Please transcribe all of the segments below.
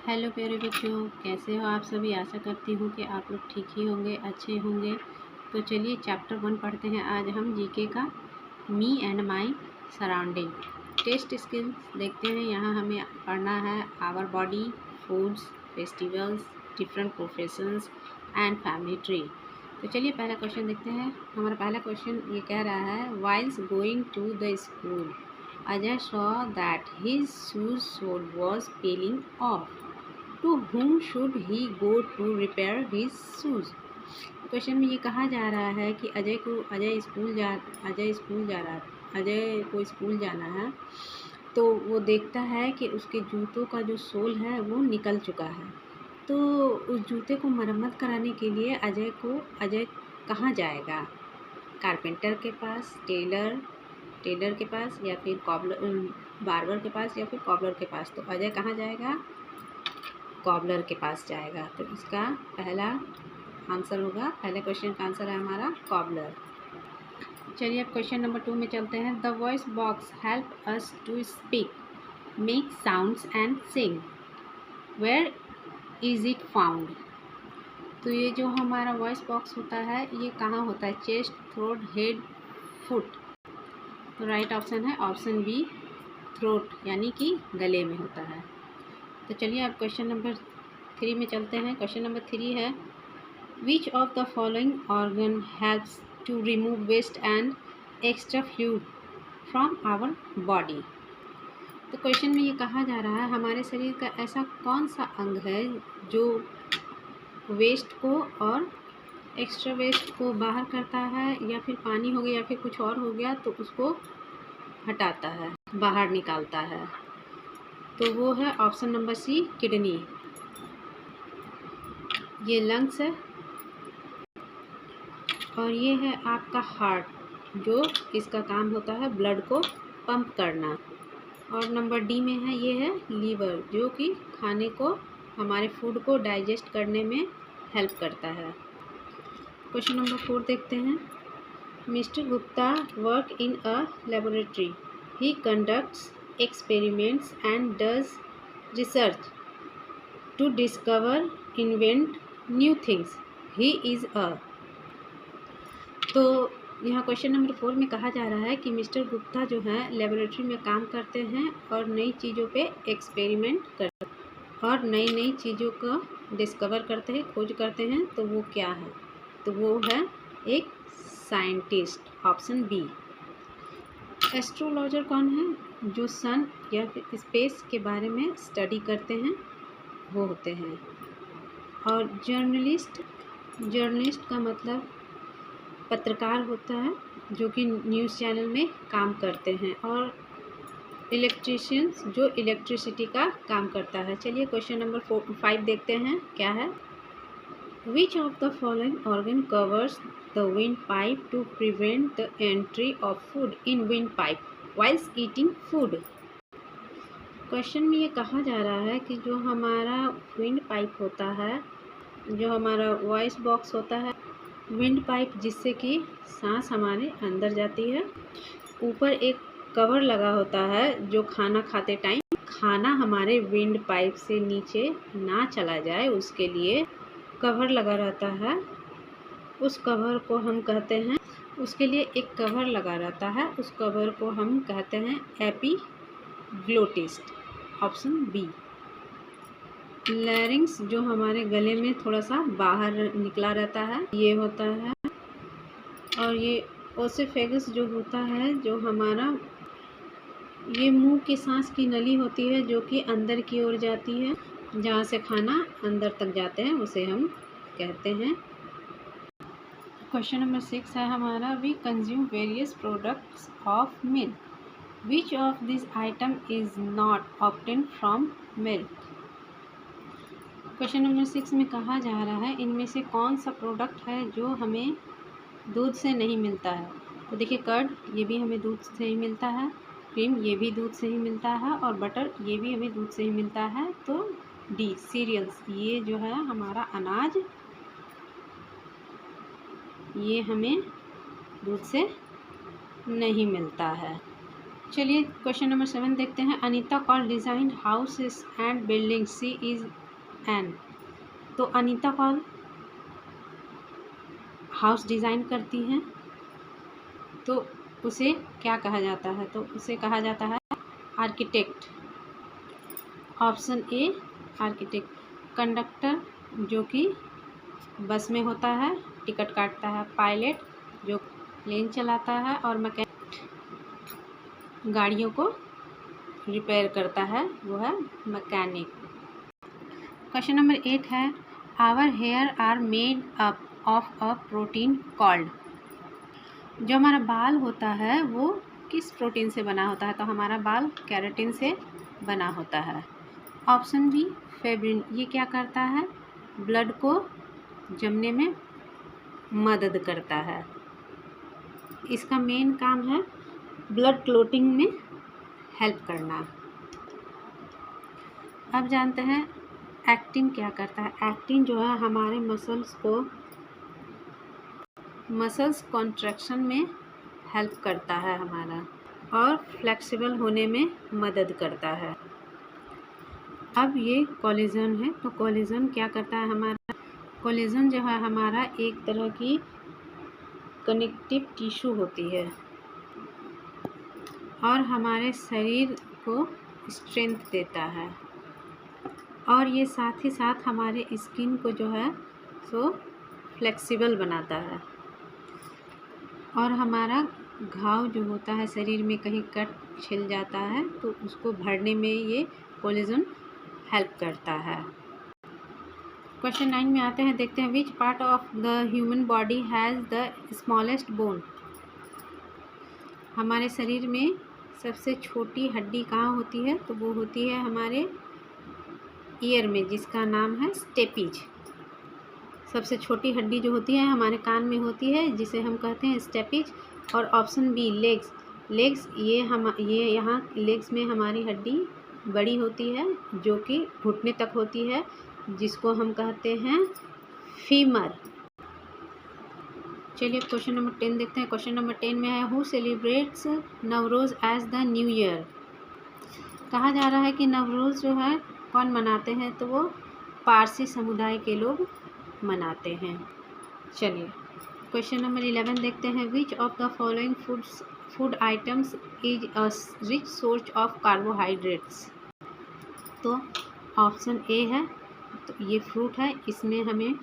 Hello प्यारे बच्चों, कैसे हो आप सभी। आशा करती हूँ कि आप लोग ठीक ही होंगे, अच्छे होंगे। तो चलिए चैप्टर 1 पढ़ते हैं। आज हम जीके का me and my surrounding test skills देखते हैं। यहाँ हमें पढ़ना है our body, foods, festivals, different professions and family tree. तो चलिए पहला क्वेश्चन देखते हैं। हमारा पहला क्वेश्चन ये कह रहा है, whilst going to the school Ajay saw that his shoes sole was peeling off. To whom should he go to repair his shoes? Question में ये कहा जा रहा है कि अजय को स्कूल जाना है। तो वो देखता है कि उसके जूतों का जो सोल है वो निकल चुका है। तो उस जूते को मरम्मत कराने के लिए अजय कहाँ जाएगा? कारपेंटर के पास, टेलर के पास, या फिर बार्बर के पास, या फिर कॉबलर के पास। तो अजय कहाँ जाएगा? कॉबलर के पास जाएगा। तो इसका पहला आंसर होगा, पहले क्वेश्चन का आंसर है हमारा कॉबलर। चलिए अब क्वेश्चन नंबर 2 में चलते हैं। The voice box help us to speak, make sounds and sing. Where is it found? तो ये जो हमारा वॉइस बॉक्स होता है ये कहाँ होता है? Chest, throat, head, foot. तो राइट ऑप्शन है ऑप्शन बी, थ्रोट, यानी कि गले में होता है। तो चलिए अब क्वेश्चन नंबर 3 में चलते हैं। क्वेश्चन नंबर 3 है, which of the following organ helps to remove waste and extra fluid from our body? तो क्वेश्चन में ये कहा जा रहा है, हमारे शरीर का ऐसा कौन सा अंग है जो वेस्ट को और एक्स्ट्रा वेस्ट को बाहर करता है, या फिर पानी हो गया या फिर कुछ और हो गया तो उसको हटाता है, बाहर निकालता है। तो वो है ऑप्शन नंबर सी, किडनी। ये लंग्स है और ये है आपका हार्ट, जो इसका काम होता है ब्लड को पंप करना। और नंबर डी में है, ये है लीवर, जो कि खाने को, हमारे फूड को डाइजेस्ट करने में हेल्प करता है। क्वेश्चन नंबर 4 देखते हैं। Mister Gupta work in a laboratory, he conducts experiments and does research to discover, invent new things. He is a। तो यहाँ क्वेश्चन नंबर 4 में कहा जा रहा है कि मिस्टर गुप्ता जो है लेबोरेटरी में काम करते हैं और नई चीज़ों पे एक्सपेरिमेंट करते हैं और नई चीज़ों को डिस्कवर करते हैं, खोज करते हैं। तो वो क्या है? तो वो है एक साइंटिस्ट, ऑप्शन बी। एस्ट्रोलॉजर कौन है? जो सन या फिर स्पेस के बारे में स्टडी करते हैं वो होते हैं। और जर्नलिस्ट का मतलब पत्रकार होता है, जो कि न्यूज़ चैनल में काम करते हैं। और इलेक्ट्रीशियंस, जो इलेक्ट्रिसिटी का काम करता है। चलिए क्वेश्चन नंबर 5 देखते हैं क्या है। Which of the following organ covers the windpipe to prevent the entry of food in windpipe whilst eating food? Question में ये कहा जा रहा है कि जो हमारा विंड पाइप होता है, जो हमारा वॉइस बॉक्स होता है, विंड पाइप जिससे कि सांस हमारे अंदर जाती है, ऊपर एक कवर लगा होता है जो खाना खाते टाइम खाना हमारे विंड पाइप से नीचे ना चला जाए उसके लिए कवर लगा रहता है। उस कवर को हम कहते हैं, उसके लिए एक कवर लगा रहता है, उस कवर को हम कहते हैं एपिग्लोटिस, ऑप्शन बी। लैरिंग्स, जो हमारे गले में थोड़ा सा बाहर निकला रहता है, ये होता है। और ये ओसेफेगस जो होता है, जो हमारा ये मुंह की सांस की नली होती है, जो कि अंदर की ओर जाती है, जहाँ से खाना अंदर तक जाते हैं, उसे हम कहते हैं। क्वेश्चन नंबर 6 है हमारा, we consume various products of milk, which of this item is not obtained from milk? Question number 6 में कहा जा रहा है, इनमें से कौन सा प्रोडक्ट है जो हमें दूध से नहीं मिलता है? तो देखिए, कर्ड, ये भी हमें दूध से ही मिलता है, क्रीम, ये भी दूध से ही मिलता है, और बटर, ये भी हमें दूध से ही मिलता है। तो डी, सीरियल्स, ये जो है हमारा अनाज, ये हमें दूध से नहीं मिलता है। चलिए क्वेश्चन नंबर 7 देखते हैं। Anita call design houses and building, she is an. तो अनीता कॉल हाउस डिज़ाइन करती हैं, तो उसे क्या कहा जाता है? तो उसे कहा जाता है architect. Option A architect. Conductor जो कि बस में होता है, टिकट काटता है। पायलट जो प्लेन चलाता है। और मैकेनिक गाड़ियों को रिपेयर करता है, वो है मैकेनिक। क्वेश्चन नंबर 8 है। Our hair are made up of a protein called. जो हमारा बाल होता है वो किस प्रोटीन से बना होता है? तो हमारा बाल केराटिन से बना होता है। Option B fibrin. ये क्या करता है? ब्लड को जमने में मदद करता है। इसका मेन काम है ब्लड क्लोटिंग में हेल्प करना। अब जानते हैं एक्टिन क्या करता है। एक्टिन जो है हमारे मसल्स कॉन्ट्रैक्शन में हेल्प करता है हमारा, और फ्लेक्सिबल होने में मदद करता है। अब ये कोलेजन है, तो कोलेजन क्या करता है हमारा? कोलेजन जो है हमारा एक तरह की कनेक्टिव टिश्यू होती है और हमारे शरीर को स्ट्रेंथ देता है, और ये साथ ही साथ हमारे स्किन को जो है सो फ्लेक्सिबल बनाता है। और हमारा घाव जो होता है शरीर में, कहीं कट छिल जाता है तो उसको भरने में ये कोलेजन हेल्प करता है। क्वेश्चन 9 में आते हैं, देखते हैं। Which part of the human body has the smallest bone. हमारे शरीर में सबसे छोटी हड्डी कहाँ होती है? तो वो होती है हमारे ईयर में, जिसका नाम है स्टेपिज। सबसे छोटी हड्डी जो होती है हमारे कान में होती है, जिसे हम कहते हैं स्टेपिज। और ऑप्शन बी लेग्स ये यहाँ लेग्स में हमारी हड्डी बड़ी होती है, जो कि घुटने तक होती है, जिसको हम कहते हैं फीमर। चलिए क्वेश्चन नंबर 10 देखते हैं। क्वेश्चन नंबर 10 में है, who celebrates Navroz as the new year. कहा जा रहा है कि नवरोज़ जो है कौन मनाते हैं? तो वो पारसी समुदाय के लोग मनाते हैं। चलिए क्वेश्चन नंबर 11 देखते हैं। Which of the following food items is a rich source of carbohydrates. तो ऑप्शन ए है, तो ये फ्रूट है, इसमें हमें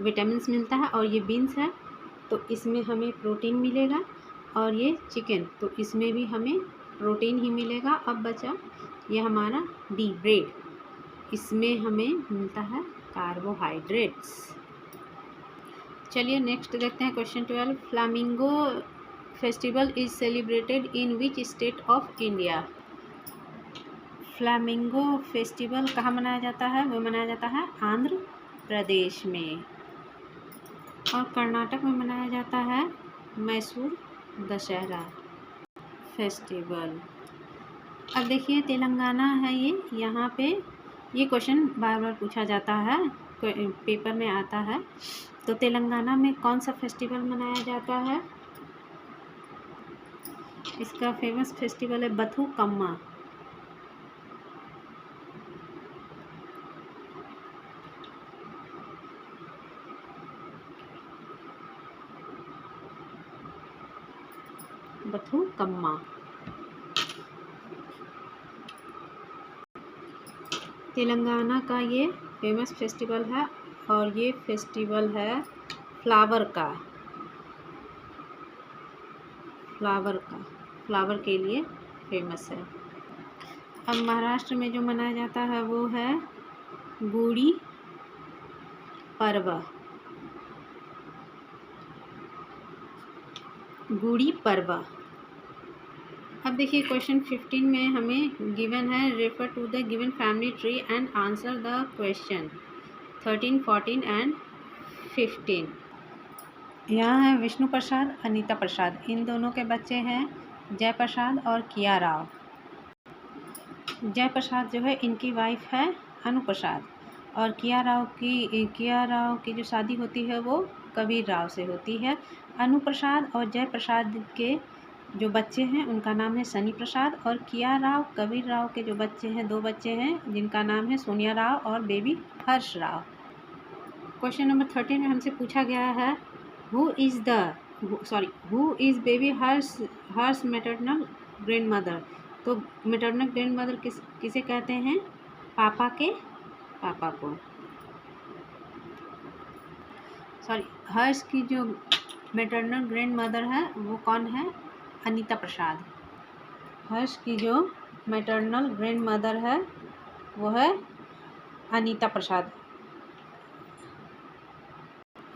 विटामिन्स मिलता है। और ये बीन्स है, तो इसमें हमें प्रोटीन मिलेगा। और ये चिकन, तो इसमें भी हमें प्रोटीन ही मिलेगा। अब बचा ये हमारा डी ब्रेड, इसमें हमें मिलता है कार्बोहाइड्रेट्स। चलिए नेक्स्ट देखते हैं question 12। Flamingo festival is celebrated in which state of India. Flamingo festival कहाँ मनाया जाता है? वो मनाया जाता है आंध्र प्रदेश में। और कर्नाटक में मनाया जाता है मैसूर दशहरा फेस्टिवल। अब देखिए तेलंगाना है ये, यहाँ पे ये क्वेश्चन बार बार पूछा जाता है, पेपर में आता है। तो तेलंगाना में कौन सा फेस्टिवल मनाया जाता है? इसका फेमस फेस्टिवल है बथुकम्मा। बथुकम्मा तेलंगाना का ये फेमस फेस्टिवल है, और ये फेस्टिवल है फ्लावर के लिए फेमस है। अब महाराष्ट्र में जो मनाया जाता है वो है गुड़ी पड़वा। अब देखिए क्वेश्चन 15 में हमें गिवन है, refer to the given family tree and answer the question 13, 14 and 15। यहाँ है विष्णु प्रसाद, अनीता प्रसाद। इन दोनों के बच्चे हैं जय प्रसाद और किया राव। जय प्रसाद जो है इनकी वाइफ है अनु प्रसाद, और किया राव की जो शादी होती है वो कबीर राव से होती है। अनु प्रसाद और जय प्रसाद के जो बच्चे हैं उनका नाम है सनी प्रसाद, और किया राव कबीर राव के जो बच्चे हैं, 2 बच्चे हैं जिनका नाम है सोनिया राव और बेबी हर्ष राव। क्वेश्चन नंबर 13 में हमसे पूछा गया है who is baby Harsh maternal grand mother. तो मैटरनल ग्रैंड मदर किसे कहते हैं? पापा को। हर्ष की जो मैटरनल ग्रैंड मदर है वो कौन है? अनीता प्रसाद। हर्ष की जो मैटरनल ग्रैंड मदर है वो है Anita Prasad.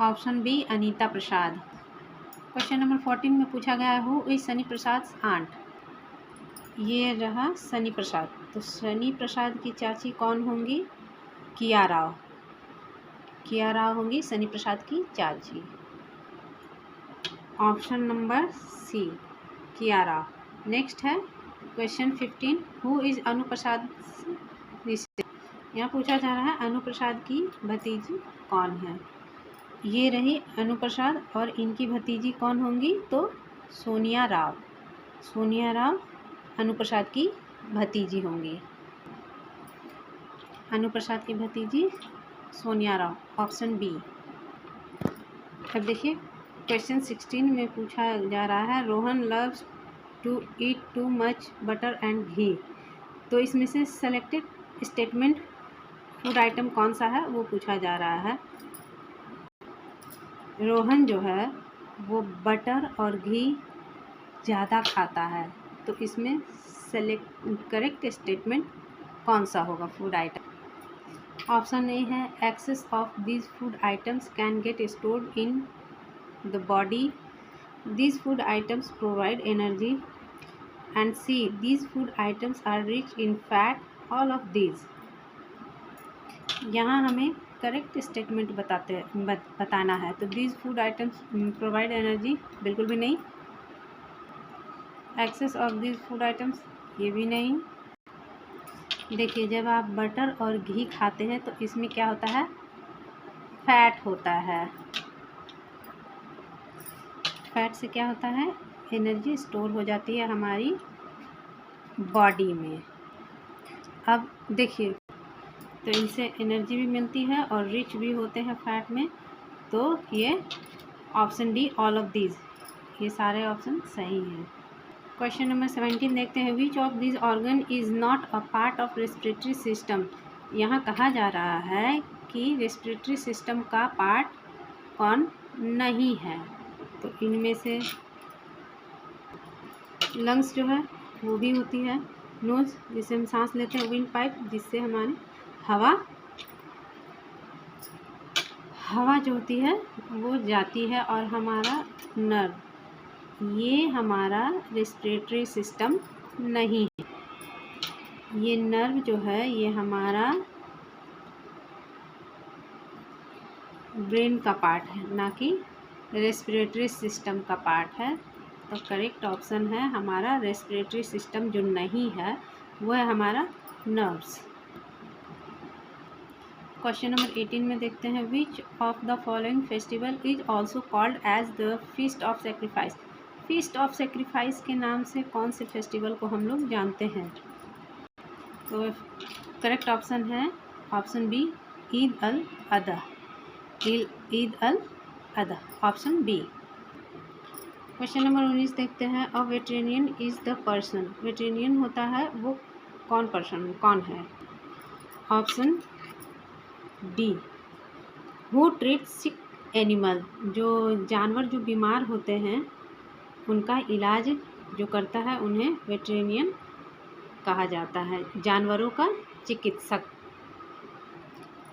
Option B Anita Prasad. Question number 14 में पूछा गया है who is Sunny Prasad aunt. ये रहा सनी प्रसाद। तो सनी प्रसाद की चाची कौन होंगी? किया राव होंगी सनी प्रसाद की चाची। ऑप्शन नंबर सी किया राव। नेक्स्ट है क्वेश्चन 15 हु इज अनु प्रसाद। यहाँ पूछा जा रहा है अनु प्रसाद की भतीजी कौन है? ये रही अनु प्रसाद और इनकी भतीजी कौन होंगी? तो सोनिया राव अनु प्रसाद की भतीजी होंगी। अनु प्रसाद की भतीजी सोनिया राव। Option B. अब देखिए क्वेश्चन 16 में पूछा जा रहा है Rohan loves to eat too much butter and ghee. तो इसमें से सेलेक्टेड स्टेटमेंट फूड आइटम कौन सा है वो पूछा जा रहा है। रोहन जो है वो बटर और घी ज़्यादा खाता है। तो इसमें करेक्ट स्टेटमेंट कौन सा होगा फूड आइटम? ऑप्शन ए है excess of these food items can get stored in the body, these food items provide energy, and C these food items are rich in fat, all of these. यहाँ हमें correct statement बताना है। तो these food items provide energy बिल्कुल भी नहीं, excess of these food items ये भी नहीं। देखिए जब आप बटर और घी खाते हैं तो इसमें क्या होता है? फैट होता है। फैट से क्या होता है? एनर्जी स्टोर हो जाती है हमारी बॉडी में। अब देखिए तो इनसे एनर्जी भी मिलती है और रिच भी होते हैं फैट में। तो ये option D all of these, ये सारे ऑप्शन सही हैं। क्वेश्चन नंबर 17 देखते हैं which of this organ is not a part of respiratory system. यहाँ कहा जा रहा है कि रेस्पिरेटरी सिस्टम का पार्ट कौन नहीं है। तो इनमें से लंग्स जो है वो भी होती है, नोज जिससे हम सांस लेते हैं, विंड पाइप जिससे हमारी हवा जो होती है वो जाती है, और हमारा नर्व, ये हमारा रेस्पिरेटरी सिस्टम नहीं है। ये नर्व जो है ये हमारा ब्रेन का पार्ट है, ना कि रेस्पिरेटरी सिस्टम का पार्ट है। तो करेक्ट ऑप्शन है हमारा रेस्पिरेटरी सिस्टम जो नहीं है वो है हमारा नर्व्स। क्वेश्चन नंबर 18 में देखते हैं which of the following festival is also called as the feast of sacrifice. Feast of sacrifice के नाम से कौन से फेस्टिवल को हम लोग जानते हैं? तो करेक्ट ऑप्शन है ऑप्शन बी ईद अल अधा। ईद अल अधा, ऑप्शन बी। क्वेश्चन नंबर 19 देखते हैं a veterinarian is the person. Veterinarian होता है वो कौन है? Option D who treat sick animal. जो जानवर जो बीमार होते हैं उनका इलाज जो करता है उन्हें वेटेरियन कहा जाता है, जानवरों का चिकित्सक।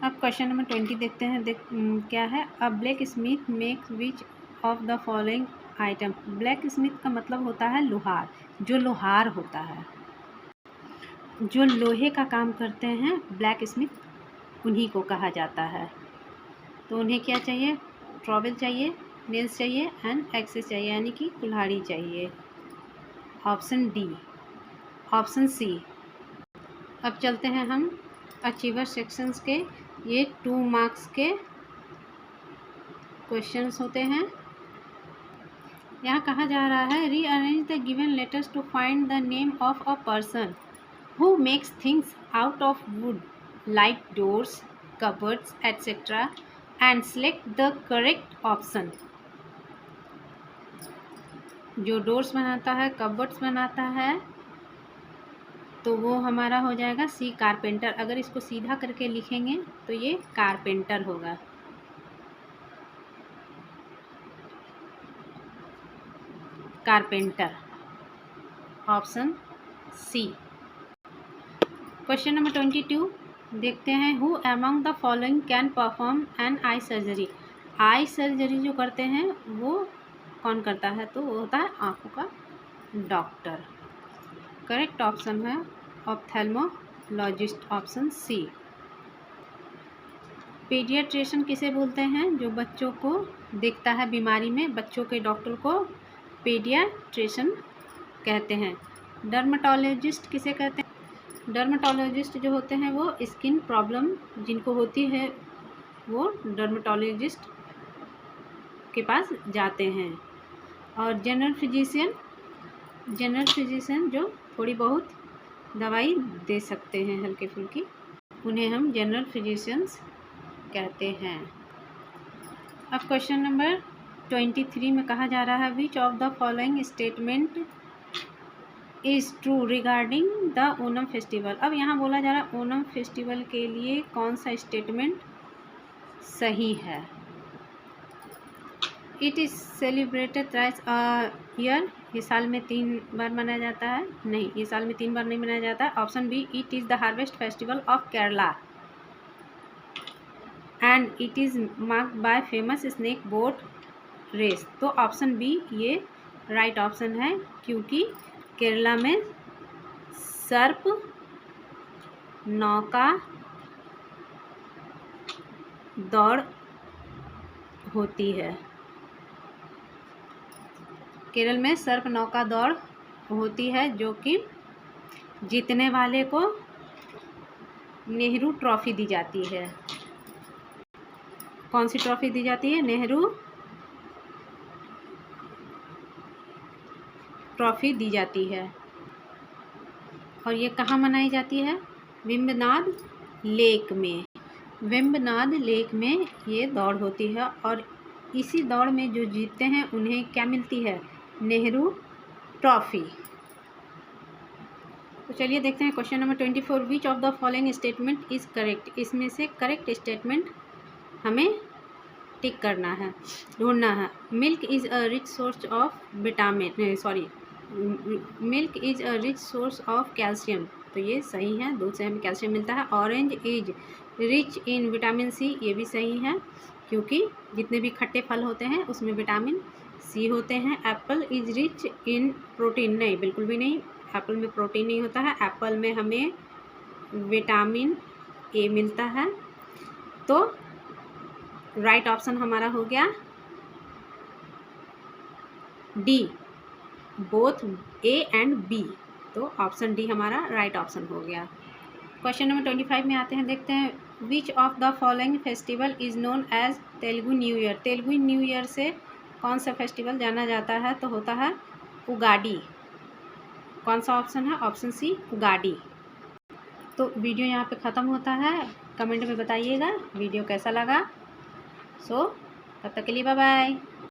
अब क्वेश्चन नंबर 20 देखते हैं क्या है अ black Smith makes which of the following item. Black Smith का मतलब होता है लोहार। जो लोहार होता है, जो लोहे का काम करते हैं, ब्लैक स्मिथ उन्हीं को कहा जाता है। तो उन्हें क्या चाहिए? ट्रॉवेल चाहिए, नेल्स चाहिए एंड एक्सेस चाहिए, यानी कि कुल्हाड़ी चाहिए। Option D. Option C. अब चलते हैं हम अचीवर सेक्शंस के। ये 2 मार्क्स के क्वेश्चंस होते हैं। यहाँ कहा जा रहा है rearrange the given letters to find the name of a person who makes things out of wood like doors, cupboards etcetera and select the correct option. जो डोर्स बनाता है, कबर्ड्स बनाता है, तो वो हमारा हो जाएगा सी कारपेंटर। अगर इसको सीधा करके लिखेंगे तो ये कारपेंटर होगा। Carpenter, option C. Question number 22 देखते हैं। Who among the following can perform an eye surgery. Eye surgery जो करते हैं वो कौन करता है, तो वो होता है आँखों का डॉक्टर। करेक्ट ऑप्शन है ऑप्थेल्मोलॉजिस्ट, ऑप्शन सी। पीडियाट्रिशियन किसे बोलते हैं, जो बच्चों को देखता है बीमारी में, बच्चों के डॉक्टर को पीडियाट्रिशियन कहते हैं। डर्मेटोलॉजिस्ट किसे कहते हैं, डर्मेटोलॉजिस्ट जो होते हैं वो स्किन प्रॉब्लम जिनको होती है वो डर्मेटोलॉजिस्ट के पास जाते हैं। और जनरल फिजिशियन जो थोड़ी बहुत दवाई दे सकते हैं हल्की फुल्की, उन्हें हम जनरल फिजिशियंस कहते हैं। अब क्वेश्चन नंबर 23 में कहा जा रहा है which of the following statement is true regarding the Onam festival. अब यहाँ बोला जा रहा है ओनम फेस्टिवल के लिए कौन सा स्टेटमेंट सही है। It is celebrated thrice a year, ये साल में 3 बार मनाया जाता है। नहीं, ये साल में 3 बार नहीं मनाया जाता है। Option B, it is the harvest festival of Kerala and it is marked by famous snake boat race. तो ऑप्शन बी ये राइट ऑप्शन है, क्योंकि केरला में सर्प नौका दौड़ होती है। केरल में सर्प नौका दौड़ होती है, जो कि जीतने वाले को नेहरू ट्रॉफी दी जाती है। कौन सी ट्रॉफी दी जाती है, नेहरू ट्रॉफी दी जाती है। और ये कहाँ मनाई जाती है, वेम्बनाड लेक में। वेम्बनाड लेक में ये दौड़ होती है और इसी दौड़ में जो जीतते हैं उन्हें क्या मिलती है, नेहरू ट्रॉफी। तो चलिए देखते हैं question number 24 which of the following statement is correct. इसमें से करेक्ट स्टेटमेंट हमें टिक करना है, ढूंढना है। Milk is a rich source of vitamin, milk is a rich source of calcium, तो ये सही है, दूध से हमें कैल्शियम मिलता है। Orange is rich in vitamin C, ये भी सही है, क्योंकि जितने भी खट्टे फल होते हैं उसमें विटामिन सी होते हैं। Apple is rich in protein, नहीं, बिल्कुल भी नहीं, एप्पल में प्रोटीन नहीं होता है। एप्पल में हमें विटामिन ए मिलता है। तो राइट ऑप्शन हमारा हो गया D, both A and B. तो ऑप्शन डी हमारा राइट ऑप्शन हो गया। क्वेश्चन नंबर 25 में आते हैं, देखते हैं which of the following festival is known as Telugu new year. Telugu new year से कौन सा फेस्टिवल जाना जाता है, तो होता है उगाड़ी। कौन सा ऑप्शन है, ऑप्शन सी उगाड़ी। तो वीडियो यहाँ पे ख़त्म होता है, कमेंट में बताइएगा वीडियो कैसा लगा। सो तब तक के लिए बाय बाय।